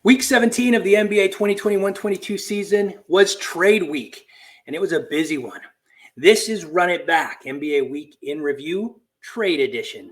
Week 17 of the NBA 2021-22 season was trade week, and it was a busy one. This is Run It Back, NBA Week in Review, Trade Edition.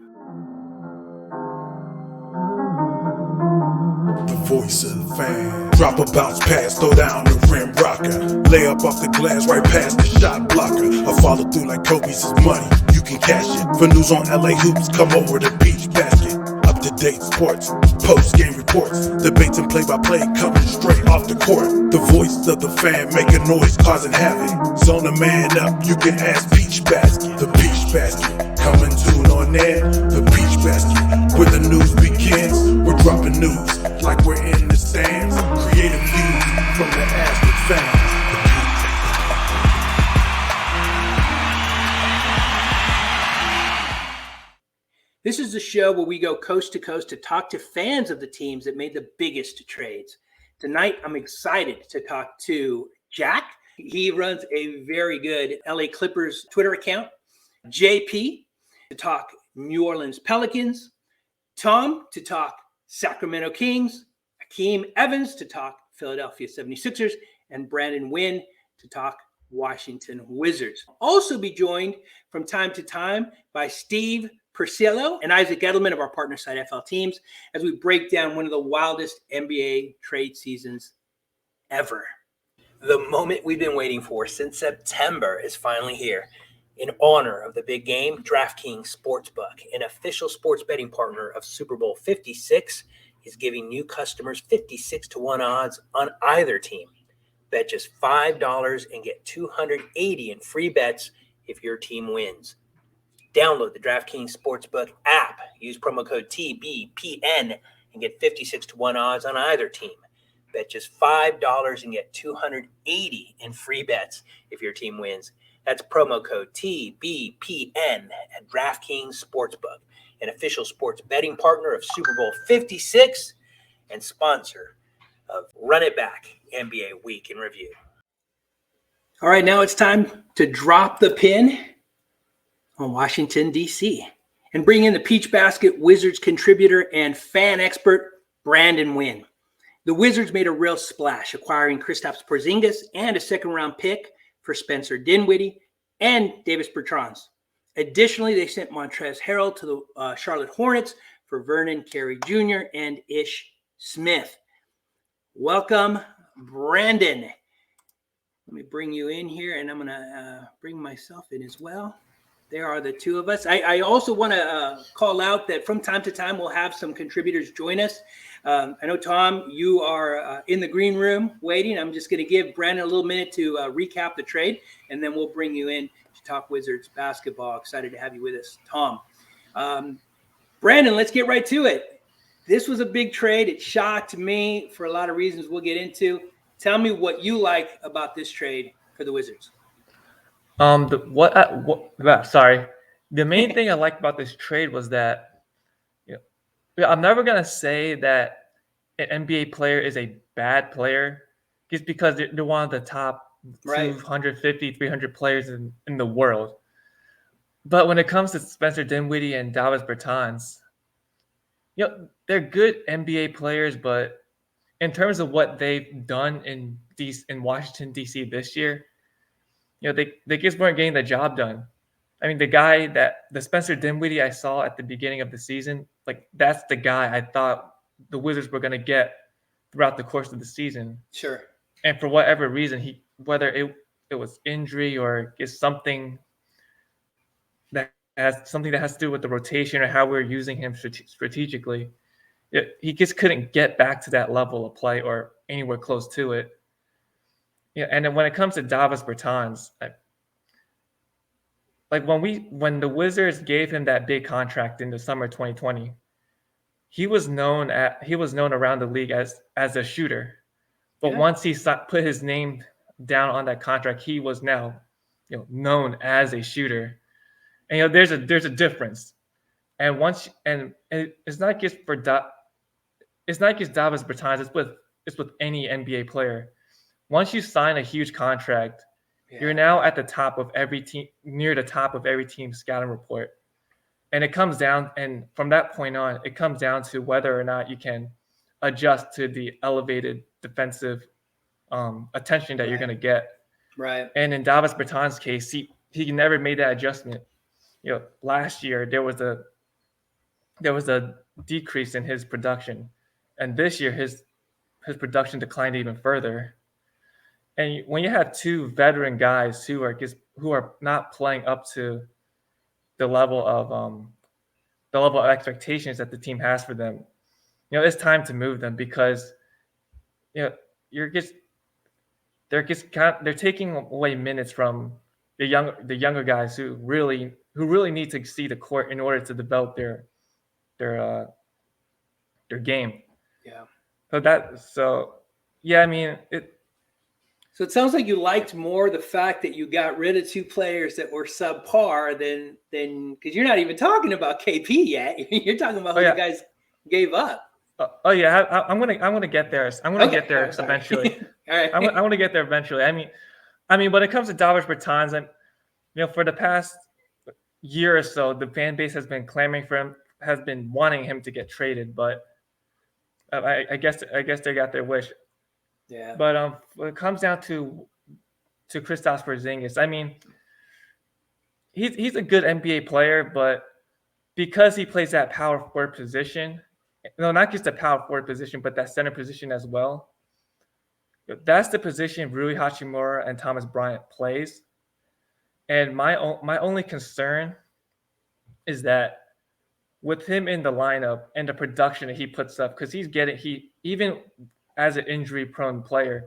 The voice of the fan. Drop a bounce pass, throw down the rim rocker. Lay up off the glass, right past the shot blocker. I follow through like Kobe's is money. You can cash it. For news on LA hoops, come over to thePeachBasket. Up-to-date sports, post-game reports, debates and play-by-play coming straight off the court. The voice of the fan making noise, causing havoc. Zone a man up, you can ask PeachBasket. The PeachBasket, coming soon on air. The PeachBasket, where the news begins. We're dropping news like we're in the stands. Creative views from the average fans. This is the show where we go coast to coast to talk to fans of the teams that made the biggest trades. Tonight, I'm excited to talk to Jack. He runs a very good LA Clippers Twitter account. JP to talk New Orleans Pelicans. Tom to talk Sacramento Kings. Akeem Evans to talk Philadelphia 76ers. And Brandon Nguyen to talk Washington Wizards. Also be joined from time to time by Steve Persillo and Isaac Edelman of our partner site FL Teams as we break down one of the wildest NBA trade seasons ever. The moment we've been waiting for since September is finally here. In honor of the big game, DraftKings Sportsbook, an official sports betting partner of Super Bowl 56, is giving new customers 56-1 odds on either team. Bet just $5 and get $280 in free bets if your team wins. Download the DraftKings Sportsbook app. Use promo code TBPN and get 56-1 odds on either team. Bet just $5 and get $280 in free bets if your team wins. That's promo code TBPN at DraftKings Sportsbook, an official sports betting partner of Super Bowl 56 and sponsor of Run It Back, NBA Week in Review. All right, now it's time to drop the pin on Washington, D.C. and bring in the PeachBasket Wizards contributor and fan expert, Brandon Nguyen. The Wizards made a real splash, acquiring Kristaps Porzingis and a second-round pick for Spencer Dinwiddie and Davis Bertans. Additionally, they sent Montrezl Harrell to the Charlotte Hornets for Vernon Carey Jr. and Ish Smith. Welcome, Brandon. Let me bring you in here, and I'm going to bring myself in as well. There are the two of us. I also want to call out that from time to time, we'll have some contributors join us. I know, Tom, you are in the green room waiting. I'm just going to give Brandon a little minute to recap the trade, and then we'll bring you in to talk Wizards basketball. Excited to have you with us, Tom. Brandon, let's get right to it. This was a big trade. It shocked me for a lot of reasons we'll get into. Tell me what you like about this trade for the Wizards. The main thing I liked about this trade was that, I'm never gonna say that an NBA player is a bad player just because they're one of the top 250, 300 players in the world. But when it comes to Spencer Dinwiddie and Davis Bertans, they're good NBA players, but in terms of what they've done in Washington, D.C. this year, they just weren't getting the job done. I mean, the Spencer Dinwiddie I saw at the beginning of the season, that's the guy I thought the Wizards were going to get throughout the course of the season. Sure. And for whatever reason, whether it was injury or it's something that has to do with the rotation or how we're using him strategically, he just couldn't get back to that level of play or anywhere close to it. And then when it comes to Davis Bertans, when the Wizards gave him that big contract in the summer 2020, he was known around the league as a shooter. But once he put his name down on that contract, he was now known as a shooter. And there's a difference. And it's not just Davis Bertans, it's with any NBA player. Once you sign a huge contract, you're now at the top of every team, near the top of every team's scouting report. And it comes down, and from that point on, it comes down to whether or not you can adjust to the elevated defensive attention that you're going to get. Right. And in Davis Bertans' case, he never made that adjustment. Last year there was a decrease in his production, and this year his production declined even further. And when you have two veteran guys who are not playing up to the level of expectations that the team has for them, it's time to move them, because they're taking away minutes from the younger guys who really need to see the court in order to develop their game. Yeah. So yeah, I mean it. So it sounds like you liked more the fact that you got rid of two players that were subpar than because you're not even talking about KP yet. You're talking about who you guys gave up. I'm gonna get there. I'm gonna get there eventually. All right. I'm gonna get there eventually. I mean, when it comes to Davis Bertans, for the past year or so, the fan base has been clamoring for him, has been wanting him to get traded, but I guess they got their wish. Yeah. But when it comes down to Kristaps Porzingis, I mean, he's a good NBA player, but because he plays that power forward position, no, not just the power forward position, but that center position as well. That's the position Rui Hachimura and Thomas Bryant plays. And my only concern is that with him in the lineup and the production that he puts up, because even as an injury-prone player,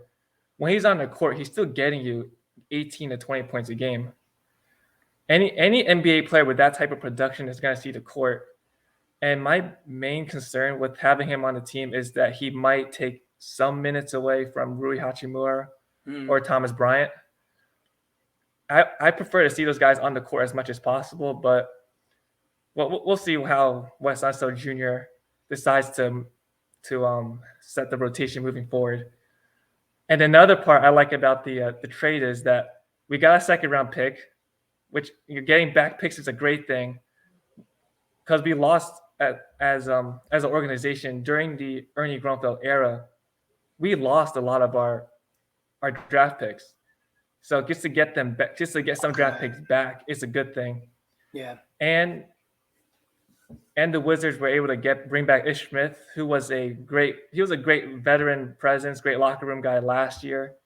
when he's on the court, he's still getting you 18 to 20 points a game. Any NBA player with that type of production is going to see the court. And my main concern with having him on the team is that he might take some minutes away from Rui Hachimura or Thomas Bryant. I prefer to see those guys on the court as much as possible, but we'll see how Wes Unseld Jr. decides to set the rotation moving forward. And another part I like about the trade is that we got a second round pick, which getting back picks is a great thing, because we lost as an organization during the Ernie Grunfeld era. We lost a lot of our draft picks. So just to get them back, just to get some draft picks back, is a good thing. Yeah. And the Wizards were able to bring back Ish Smith, who was a great veteran presence, great locker room guy last year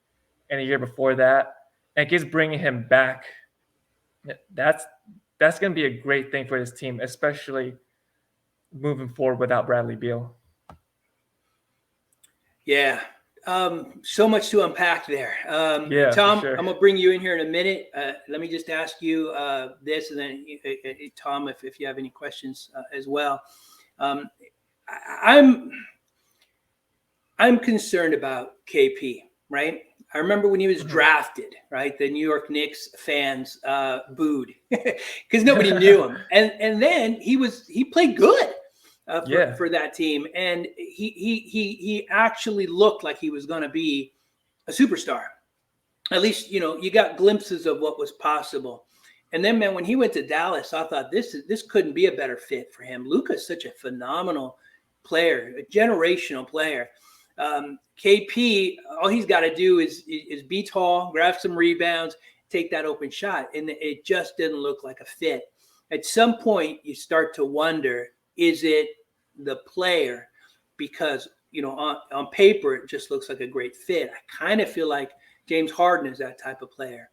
and a year before that. And just bringing him back, that's going to be a great thing for this team, especially moving forward without Bradley Beal. Yeah. So much to unpack there. Tom, sure. I'm going to bring you in here in a minute. Let me just ask you this, and then Tom, if you have any questions as well. I'm concerned about KP, right? I remember when he was drafted, right? The New York Knicks fans booed because nobody knew him. And then he played good. For that team, and he actually looked like he was going to be a superstar. At least you got glimpses of what was possible. And then, man, when he went to Dallas, I thought this couldn't be a better fit for him. Luka's such a phenomenal player, a generational player. KP, all he's got to do is be tall, grab some rebounds, take that open shot, and it just didn't look like a fit. At some point, you start to wonder, is it the player? Because, on paper, it just looks like a great fit. I kind of feel like James Harden is that type of player.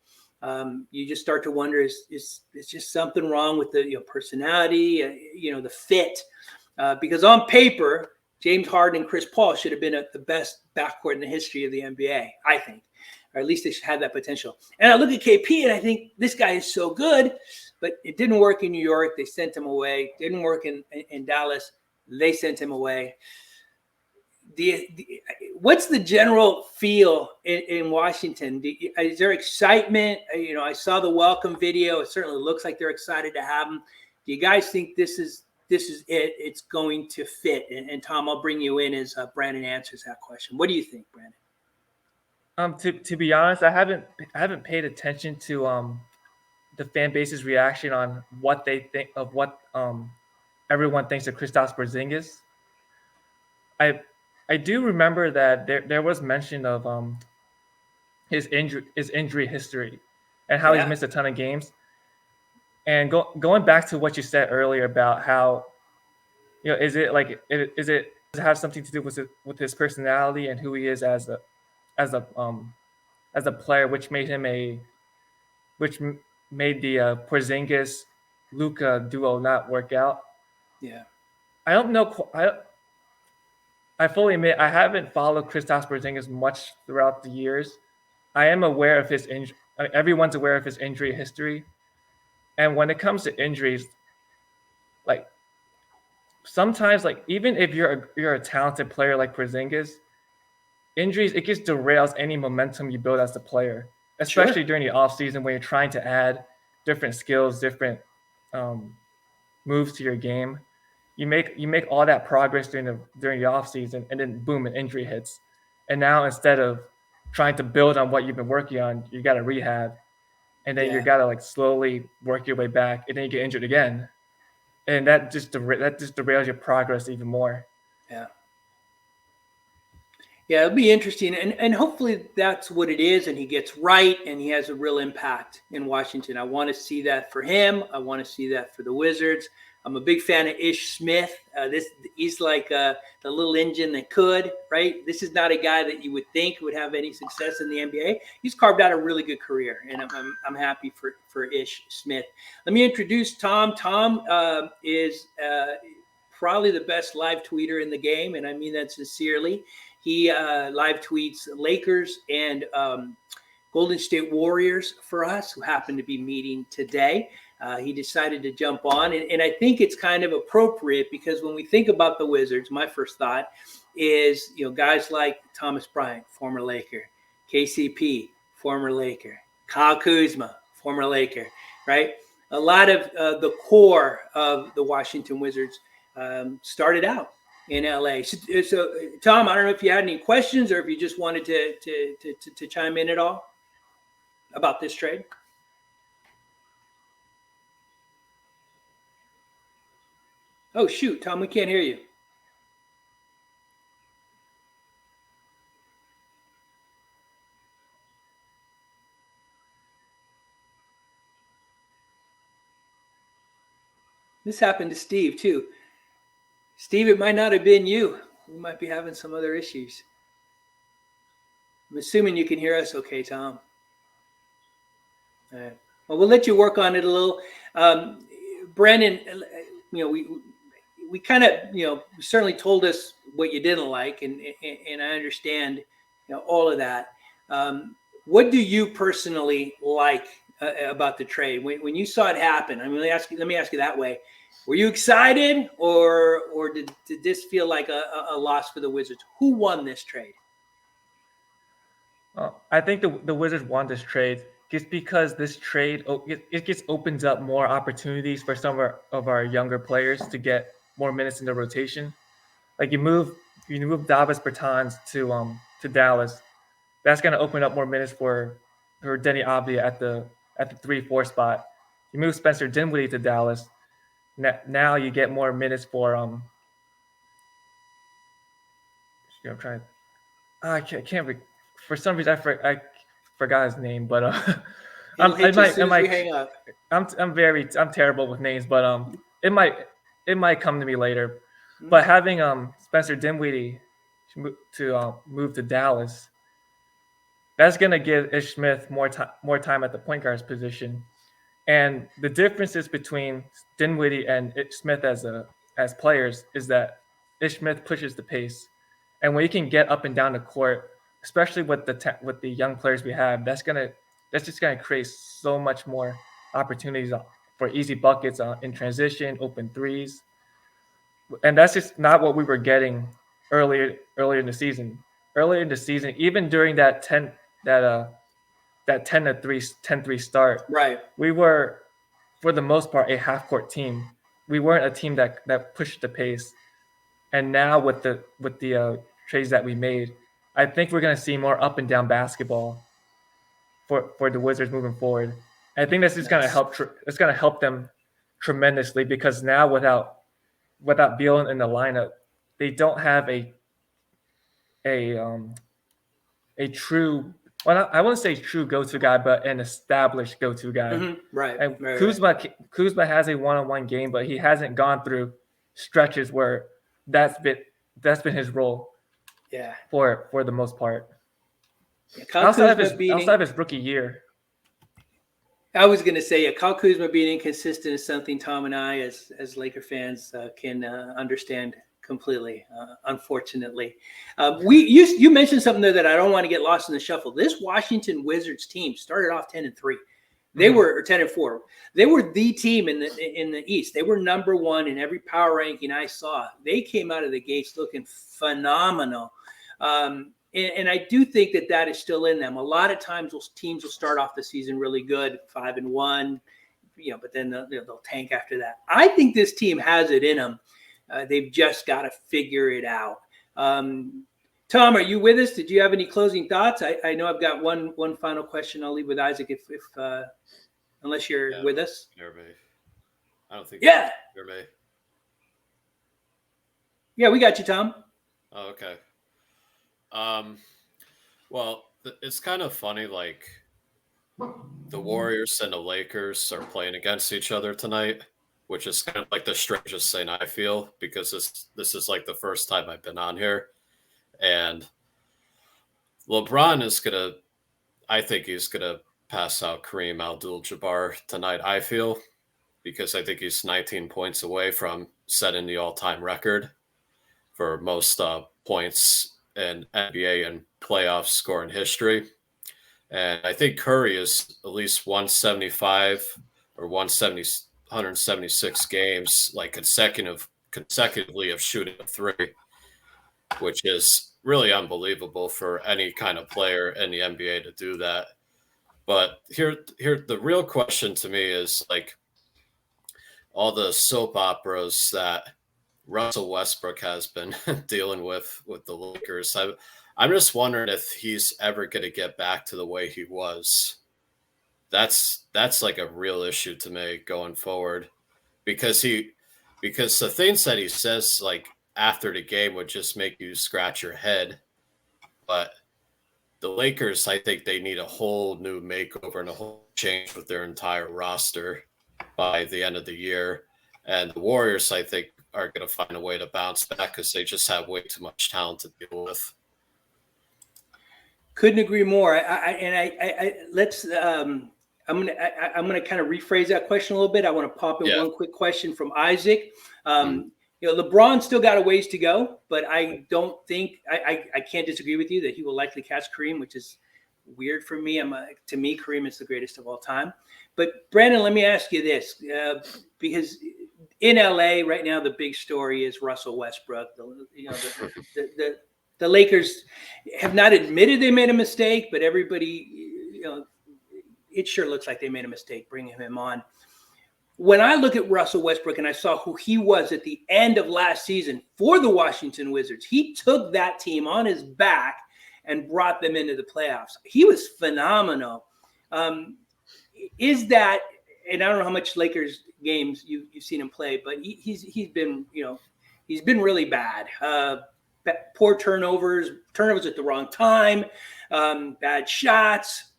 You just start to wonder, is just something wrong with the personality, the fit? Because on paper, James Harden and Chris Paul should have been the best backcourt in the history of the NBA, I think. Or at least they should have that potential. And I look at KP and I think this guy is so good, but it didn't work in New York. They sent him away. Didn't work in Dallas. They sent him away. What's the general feel in Washington? Is there excitement? I saw the welcome video. It certainly looks like they're excited to have him. Do you guys think this is it? It's going to fit? And Tom, I'll bring you in as Brandon answers that question. What do you think, Brandon? To be honest, I haven't paid attention to the fan base's reaction on what they think of what everyone thinks of Kristaps Porzingis. I I do remember that there was mention of his injury history and how he's missed a ton of games. And going back to what you said earlier about how, is it does it have something to do with his personality and who he is as a player, which made the Porzingis Luka duo not work out. Yeah. I don't know. I fully admit I haven't followed Kristaps Porzingis much throughout the years. I am aware of his injury. Everyone's aware of his injury history, and when it comes to injuries, like sometimes, like even if you're a talented player like Porzingis, injuries it just derails any momentum you build as a player, especially during the off season when you're trying to add different skills, different moves to your game. You make all that progress during the off season, and then boom, an injury hits, and now instead of trying to build on what you've been working on, you got to rehab, and then you got to like slowly work your way back, and then you get injured again, and that just derails your progress even more. Yeah, it'll be interesting, and hopefully that's what it is, and he gets right, and he has a real impact in Washington. I want to see that for him. I want to see that for the Wizards. I'm a big fan of Ish Smith. He's like the little engine that could, right? This is not a guy that you would think would have any success in the NBA. He's carved out a really good career, and I'm happy for Ish Smith. Let me introduce Tom. Tom is probably the best live tweeter in the game, and I mean that sincerely. He live tweets Lakers and Golden State Warriors for us, who happen to be meeting today. He decided to jump on, and I think it's kind of appropriate because when we think about the Wizards, my first thought is, guys like Thomas Bryant, former Laker, KCP, former Laker, Kyle Kuzma, former Laker, right? A lot of the core of the Washington Wizards started out in LA. So, Tom, I don't know if you had any questions or if you just wanted to chime in at all about this trade. Oh, shoot, Tom, we can't hear you. This happened to Steve, too. Steve, it might not have been you. We might be having some other issues. I'm assuming you can hear us okay, Tom. All right. Well, we'll let you work on it a little. Brandon, we kind of, you certainly told us what you didn't like, and I understand, all of that. What do you personally like about the trade when you saw it happen? I mean, let me ask you that way. Were you excited, or did this feel like a loss for the Wizards? Who won this trade? I think the Wizards won this trade just because this trade it just opens up more opportunities for some of our younger players to get more minutes in the rotation. Like you move Davis Bertans to Dallas, that's going to open up more minutes for Denny Avdia at the 3-4 spot. You move Spencer Dinwiddie to Dallas. Now you get more minutes for I'm trying. I can't. For some reason, I forgot his name, but I'm terrible with names, but it might come to me later. Mm-hmm. But having Spencer Dinwiddie to move to Dallas, that's gonna give Ish Smith more time at the point guard's position. And the differences between Dinwiddie and Ish Smith as players is that Ish Smith pushes the pace, and when he can get up and down the court, especially with the young players we have, that's just gonna create so much more opportunities for easy buckets in transition, open threes, and that's just not what we were getting earlier in the season. Earlier in the season, even during that 10-3 start, right? We were, for the most part, a half-court team. We weren't a team that pushed the pace. And now with the trades that we made, I think we're going to see more up and down basketball for the Wizards moving forward. I think this is going to help. It's going to help them tremendously because now without Beal in the lineup, they don't have a a true, well, I wouldn't say true go-to guy, but an established go-to guy. Mm-hmm. Right. And right. Kuzma has a one-on-one game, but he hasn't gone through stretches where that's been his role. Yeah. For the most part. Yeah, outside of his rookie year. I was going to say, Kyle Kuzma being inconsistent is something Tom and I, as Laker fans, can understand completely. Unfortunately, you mentioned something there that I don't want to get lost in the shuffle. This Washington Wizards team started off 10-3. They were 10-4. They were the team in the East. They were number one in every power ranking I saw. They came out of the gates looking phenomenal. And I do think that is still in them. A lot of times those teams will start off the season really good, 5-1, but then they'll tank after that. I think this team has it in them. They've just got to figure it out. Tom, are you with us? Did you have any closing thoughts? I know I've got one final question. I'll leave with Isaac if unless you're with us. I don't think. Yeah. Yeah, we got you, Tom. Oh, okay. Well, it's kind of funny, like the Warriors and the Lakers are playing against each other tonight, which is kind of like the strangest thing I feel, because this is like the first time I've been on here. And LeBron I think he's gonna pass out Kareem Abdul-Jabbar tonight, I feel, because I think he's 19 points away from setting the all-time record for most points in NBA and playoff score in history. And I think Curry is at least 175 or 176 games, like consecutively of shooting a three, which is really unbelievable for any kind of player in the NBA to do that. But here, the real question to me is, like, all the soap operas that Russell Westbrook has been dealing with the Lakers. I'm just wondering if he's ever going to get back to the way he was. That's like a real issue to me going forward, because the things that he says, like, after the game would just make you scratch your head. But the Lakers, I think they need a whole new makeover and a whole change with their entire roster by the end of the year. And the Warriors, I think, are going to find a way to bounce back because they just have way too much talent to deal with. Couldn't agree more. Let's. I'm gonna kind of rephrase that question a little bit. I want to pop in one quick question from Isaac. LeBron's still got a ways to go, but I don't think I can't disagree with you that he will likely catch Kareem, which is weird for me. To me, Kareem is the greatest of all time. But Brandon, let me ask you this, because in LA right now, the big story is Russell Westbrook. The Lakers have not admitted they made a mistake, but everybody, it sure looks like they made a mistake bringing him on. When I look at Russell Westbrook and I saw who he was at the end of last season for the Washington Wizards, he took that team on his back and brought them into the playoffs. He was phenomenal. Is that, and I don't know how much Lakers games you've seen him play, but he's been really bad. Poor turnovers at the wrong time, bad shots.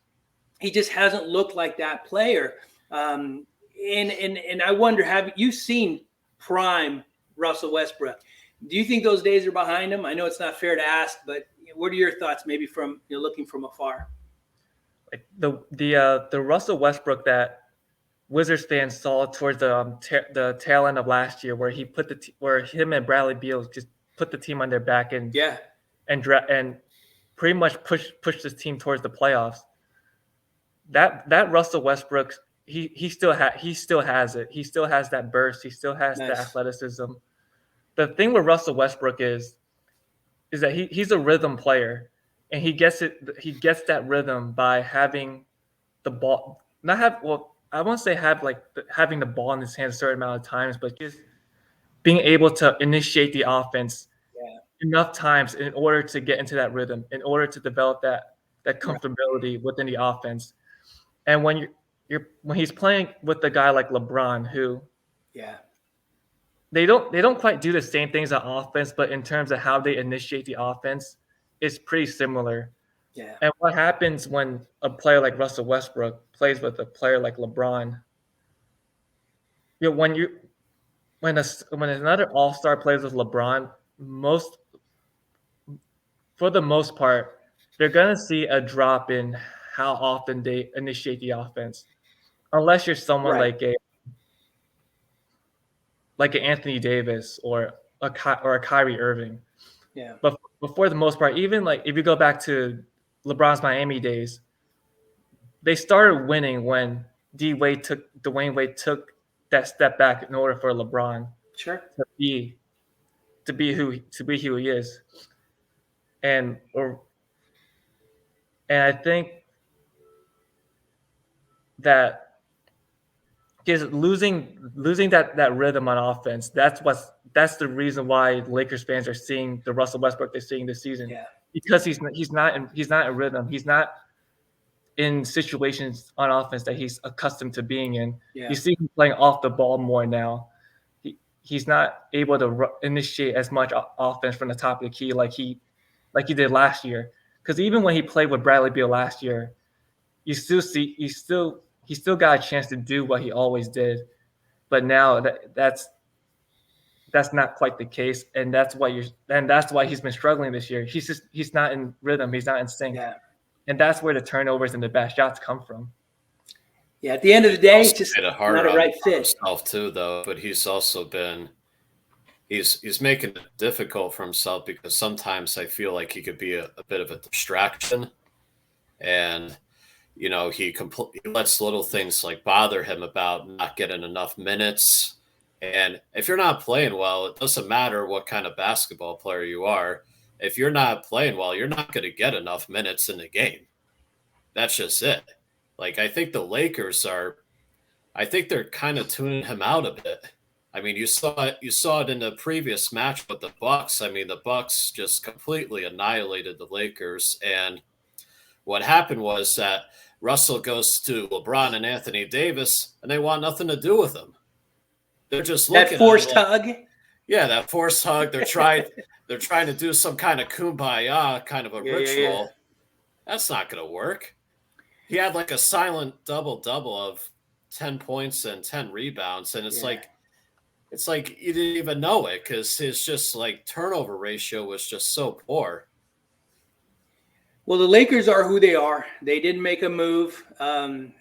He just hasn't looked like that player. And I wonder, have you seen prime Russell Westbrook? Do you think those days are behind him? I know it's not fair to ask, but what are your thoughts, maybe from looking from afar? Like the Russell Westbrook that Wizards fans saw towards the tail end of last year, where he where him and Bradley Beal just put the team on their back and pretty much pushed this team towards the playoffs. That Russell Westbrook, he still has it. He still has that burst. He still has the athleticism. The thing with Russell Westbrook is that he's a rhythm player, and he gets that rhythm by having the ball. I won't say having the ball in his hands a certain amount of times, but just being able to initiate the offense enough times in order to get into that rhythm, in order to develop that comfortability within the offense. And when he's playing with a guy like LeBron, who they don't quite do the same things on offense, but in terms of how they initiate the offense, is pretty similar. Yeah. And what happens when a player like Russell Westbrook plays with a player like LeBron? When another All-Star plays with LeBron, for the most part, they're gonna see a drop in how often they initiate the offense, unless you're someone Right. like an Anthony Davis or a Kyrie Irving. Yeah. But for the most part, even like if you go back to LeBron's Miami days, they started winning when Dwayne Wade took that step back in order for LeBron Sure. to be who he is. And I think that is losing that rhythm on offense. That's the reason why Lakers fans are seeing the Russell Westbrook they're seeing this season. Yeah. Because he's not in rhythm. He's not in situations on offense that he's accustomed to being in. Yeah. You see him playing off the ball more now. He's not able to initiate as much offense from the top of the key like he did last year. Because even when he played with Bradley Beal last year, you still see he still got a chance to do what he always did. But now that's not quite the case, and that's why he's been struggling this year. He's not in rhythm. He's not in sync. Yeah. And that's where the turnovers and the bad shots come from. Yeah, at the end of the day, it's just made it hard not a on right fit. himself too, though. But he's also been he's making it difficult for himself because sometimes I feel like he could be a bit of a distraction, and he lets little things like bother him about not getting enough minutes. And if you're not playing well, it doesn't matter what kind of basketball player you are. If you're not playing well, you're not going to get enough minutes in the game. That's just it. Like, I think the Lakers they're kind of tuning him out a bit. I mean, you saw it in the previous match with the Bucks. I mean, the Bucks just completely annihilated the Lakers. And what happened was that Russell goes to LeBron and Anthony Davis, and they want nothing to do with him. They're just looking that forced at hug. Yeah, that forced hug. They're trying to do some kind of kumbaya kind of a ritual. Yeah. That's not going to work. He had like a silent double-double of 10 points and 10 rebounds, and it's like you didn't even know it because his just like turnover ratio was just so poor. Well, the Lakers are who they are. They didn't make a move. Evan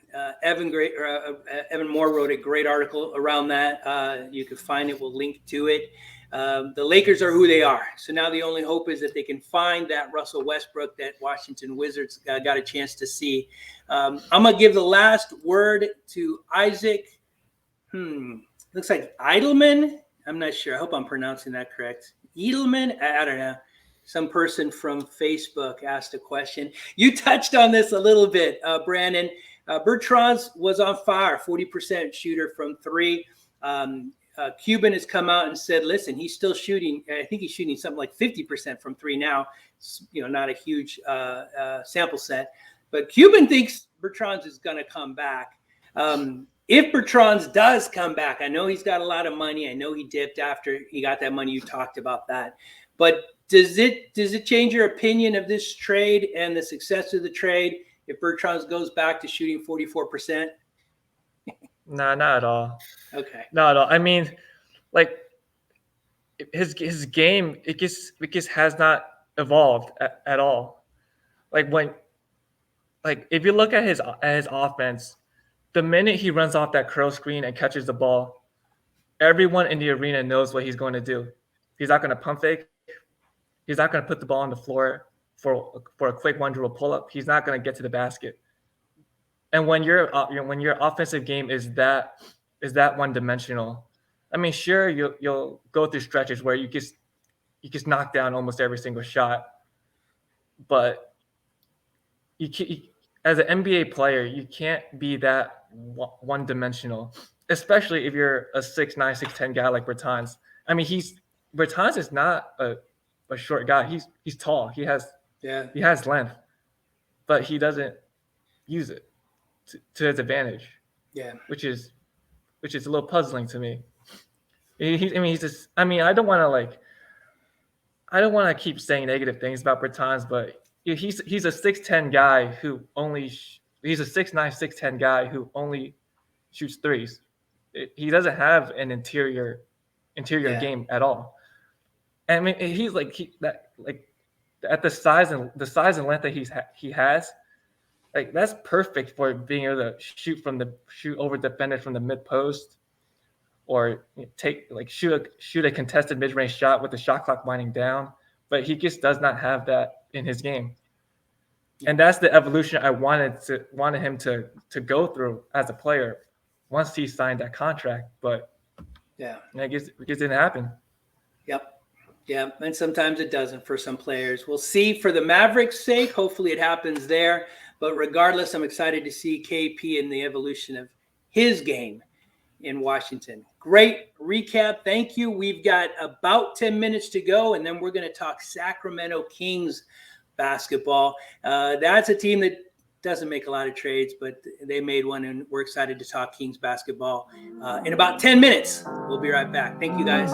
Moore wrote a great article around that. You can find it. We'll link to it. The Lakers are who they are. So now the only hope is that they can find that Russell Westbrook that Washington Wizards got a chance to see. I'm going to give the last word to Isaac. Looks like Edelman. I'm not sure. I hope I'm pronouncing that correct. Edelman? I don't know. Some person from Facebook asked a question. You touched on this a little bit, Brandon. Bertrand's was on fire, 40% shooter from three. Cuban has come out and said, listen, he's still shooting. I think he's shooting something like 50% from three now. It's, not a huge sample set. But Cuban thinks Bertrand's is going to come back. If Bertrand's does come back, I know he's got a lot of money. I know he dipped after he got that money. You talked about that. But does it change your opinion of this trade and the success of the trade if Bertrand's goes back to shooting 44%? Nah, not at all. Okay. Not at all. I mean, like his game, it just has not evolved at all. If you look at his offense, the minute he runs off that curl screen and catches the ball, everyone in the arena knows what he's going to do. He's not going to pump fake. He's not going to put the ball on the floor for a quick one dribble pull up. He's not going to get to the basket. And when your offensive game is that one dimensional, I mean, sure you'll go through stretches where you just knock down almost every single shot, but as an NBA player, you can't be that one dimensional, especially if you're a 6'9", 6'10" guy like Bertans. I mean, Bertans is not a short guy. He's tall. He has length, but he doesn't use it to his advantage. Yeah, which is a little puzzling to me. I don't want to I don't want to keep saying negative things about Bertans, but he's a 6'10" guy who only he's a 6'9", 6'10" guy who only shoots threes. He doesn't have an interior game at all. And I mean, he's at the size and length that he has, like that's perfect for being able to shoot over defenders from the mid post, or shoot a contested mid range shot with the shot clock winding down. But he just does not have that in his game, and that's the evolution I wanted him to go through as a player once he signed that contract. But I guess it didn't happen. Yeah, and sometimes it doesn't for some players. We'll see for the Mavericks' sake. Hopefully it happens there. But regardless, I'm excited to see KP and the evolution of his game in Washington. Great recap. Thank you. We've got about 10 minutes to go, and then we're going to talk Sacramento Kings basketball. That's a team that doesn't make a lot of trades, but they made one, and we're excited to talk Kings basketball in about 10 minutes. We'll be right back. Thank you, guys.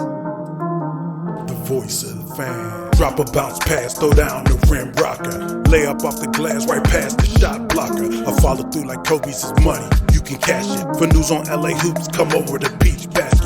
The voice of the fan. Drop a bounce pass, throw down the rim rocker. Lay up off the glass right past the shot blocker. I follow through like Kobe's is money. You can cash it. For news on LA hoops, come over to Peach Basket.